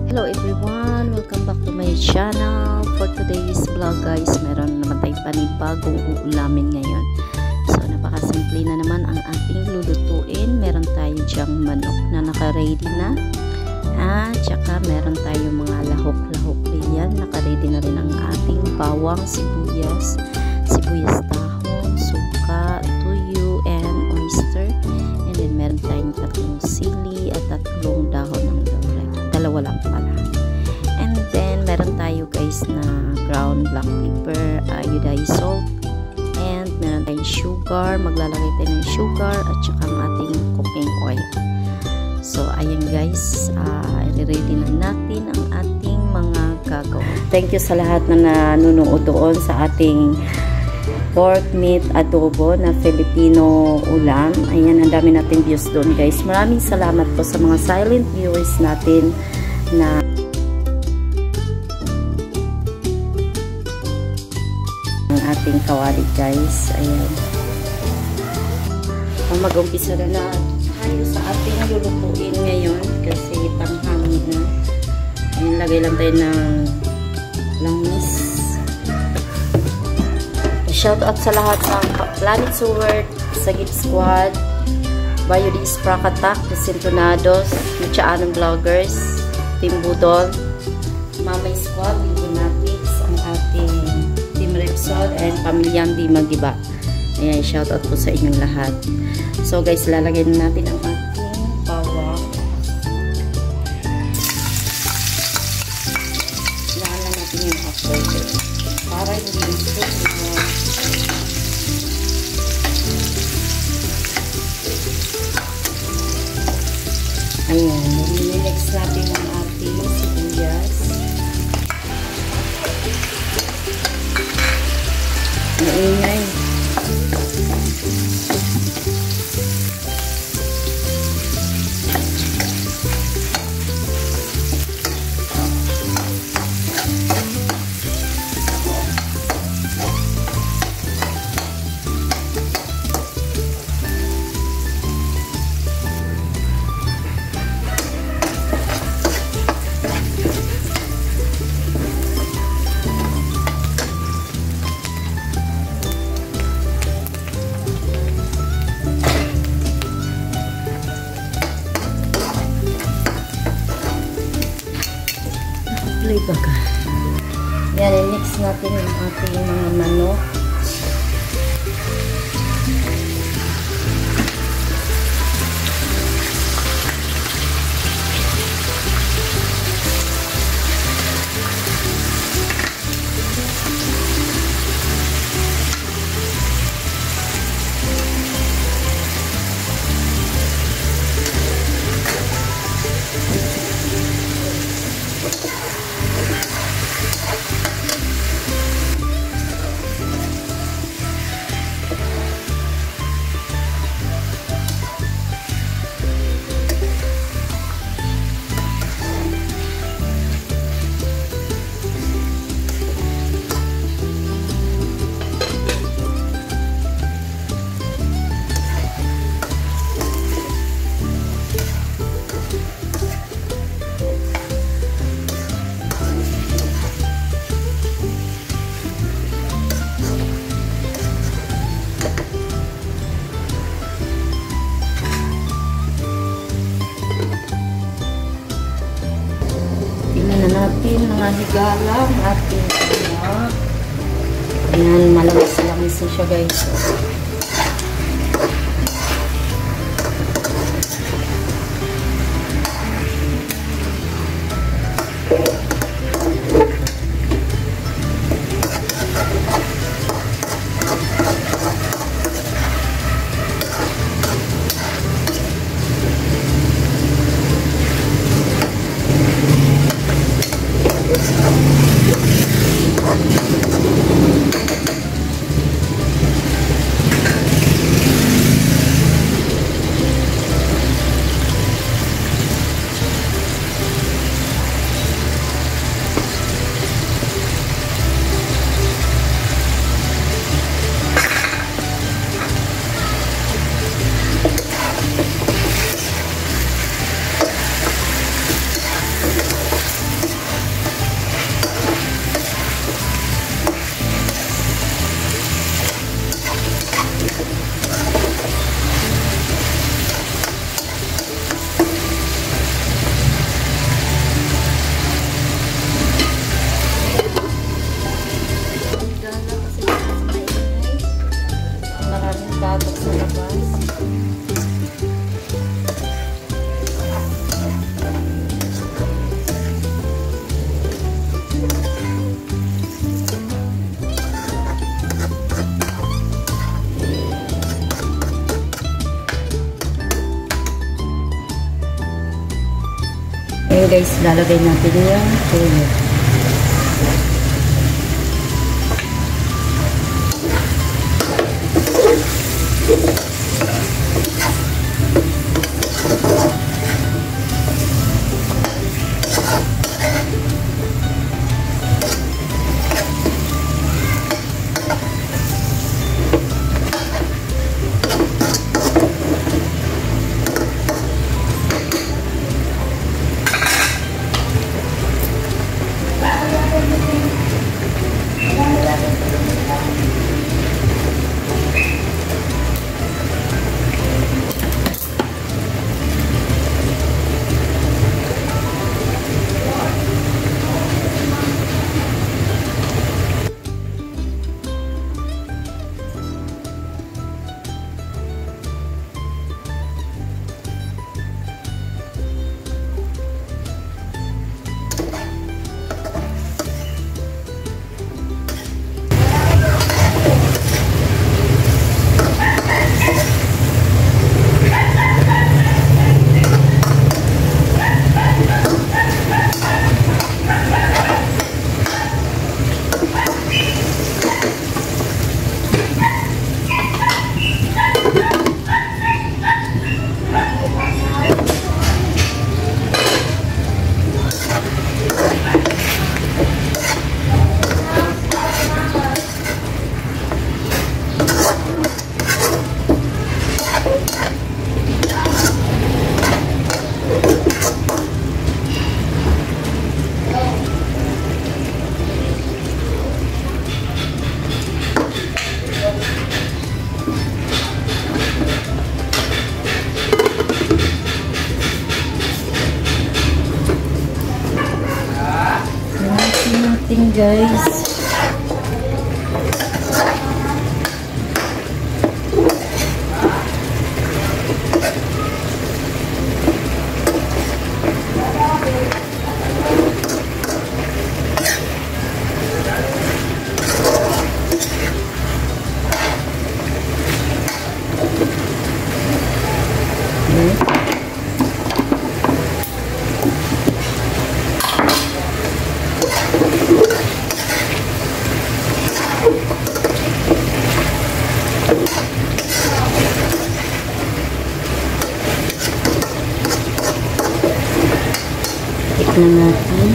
Hello everyone! Welcome back to my channel. For today's vlog guys, meron naman tayong panibagong uulamin ngayon. So napakasimple na naman ang ating lulutuin. Meron tayo dyang manok na naka-ready na. At saka meron tayong mga lahok-lahok riyan. Naka-ready na rin ang ating bawang, sibuyas tahong, suka, tuyo, and oyster. And then meron tayong tatlong sili at tatlong dahon ng laurel. Dalawa lang pala. And then meron tayo guys na ground black pepper, iodized salt, and meron tayong sugar. Maglalagay tayo ng sugar at saka ang ating cooking oil. So ayan guys, i-ready na natin ang ating mga gagawin. Thank you sa lahat na nanonood doon sa ating pork meat adobo na Filipino ulam. Ayan, ang dami natin views doon guys. Maraming salamat po sa mga silent viewers natin na ang ating kawali guys. Ayan. Mag-umpisa na tayo sa ating lulutuin ngayon kasi tanghali na. Ayan, lagay lang tayo ng langis. Shout out sa lahat ng Planet Sword, Sagip Squad, Bayo di Sprakatak, Sintonados, Luchaanong Vloggers, Team Budol, Mamay Squad, Lunatics, ang ating Team Repsol, and Pamilyang Di Magiba. Ayan, shout out po sa inyong lahat. So guys, lalagay na natin ang ating bawang. Laan natin yung after para hindi gusto mo. Ayan, nililix natin ang ating sibuyas. Maingay. Baga. Yan, i-mix natin yung ating mga manok. Natin mga higala ang ating anak. Ayan, malamis-lamis na siya guys. guys, lalagay natin yung tuyo. Natin guys. Tikman natin.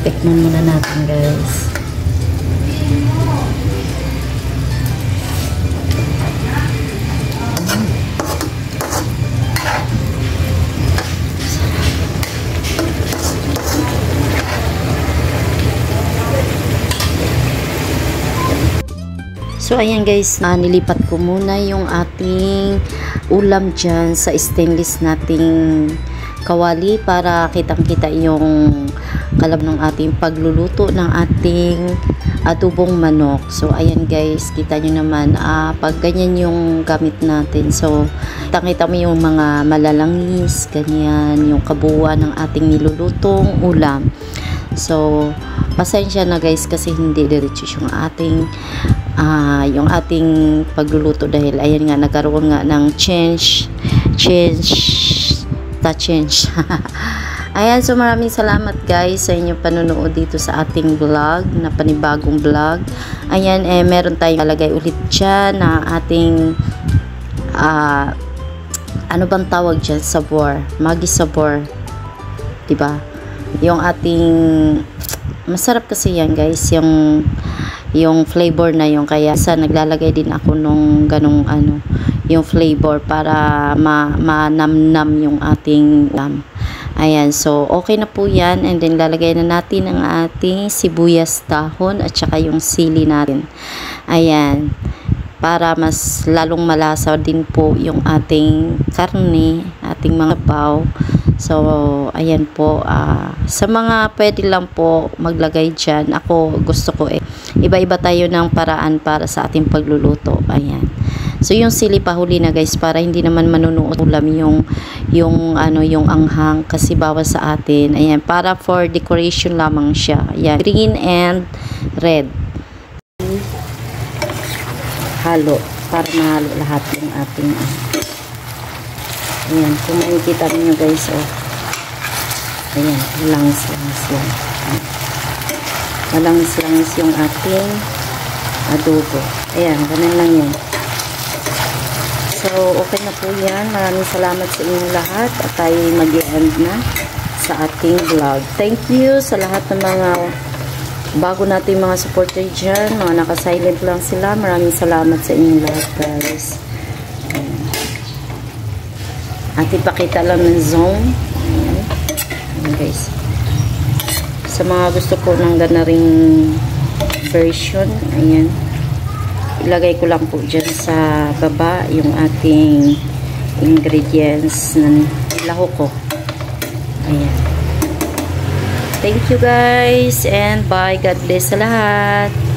Tikman muna natin guys. So ayan guys, nilipat ko muna yung ating ulam dyan sa stainless nating kawali para kitang-kita yung kalab ng ating pagluluto ng ating adobong manok. So ayan guys, kita nyo naman pag ganyan yung gamit natin. So kitang-kita mo yung mga malalangis, ganyan, yung kabuuan ng ating nilulutong ulam. So pasensya na guys kasi hindi diretso yung ating pagluluto dahil ayan nga nagkaroon nga ng change. Ayan, so maraming salamat guys sa inyong panonood dito sa ating vlog, na panibagong vlog. Ayan, meron tayong lalagay ulit dyan na ating ano bang tawag dyan? Sabor, Maggi sabor, diba? Yung ating masarap kasi yan guys, yung flavor na yung, kaya sa naglalagay din ako nung ganong yung flavor para manamnam yung ating ayan, so okay na po yan. And then lalagay na natin ang ating sibuyas dahon at saka yung sili natin, ayan, para mas lalong malasa din po yung ating karne, ating mga baw. So ayan po, sa mga pwede lang po maglagay dyan, ako gusto ko iba-iba tayo ng paraan para sa ating pagluluto. Ayan, so yung sili pahuli na guys para hindi naman manunuot ulam yung anghang kasi bawas sa atin. Ayan, para for decoration lamang siya. Ayan, green and red. Halo para mahalo lahat yung ating Ayan, kung makikita nyo guys, oh. Ayan, langs-langs yan. Malangs-langs yung ating adobo. Ayan, ganun lang yan. So, okay na po yan. Maraming salamat sa inyong lahat at tayo mag-end na sa ating vlog. Thank you sa lahat ng mga bago natin mga supporter dyan. Mga naka-silent lang sila. Maraming salamat sa inyong lahat guys. At ipakita lang ng zone. Ayan. Ayan guys. Sa mga gusto ko ng gana ring version, ayan. Ilagay ko lang po dyan sa baba yung ating ingredients ng lahok ko. Ayan. Thank you guys and bye. God bless sa lahat.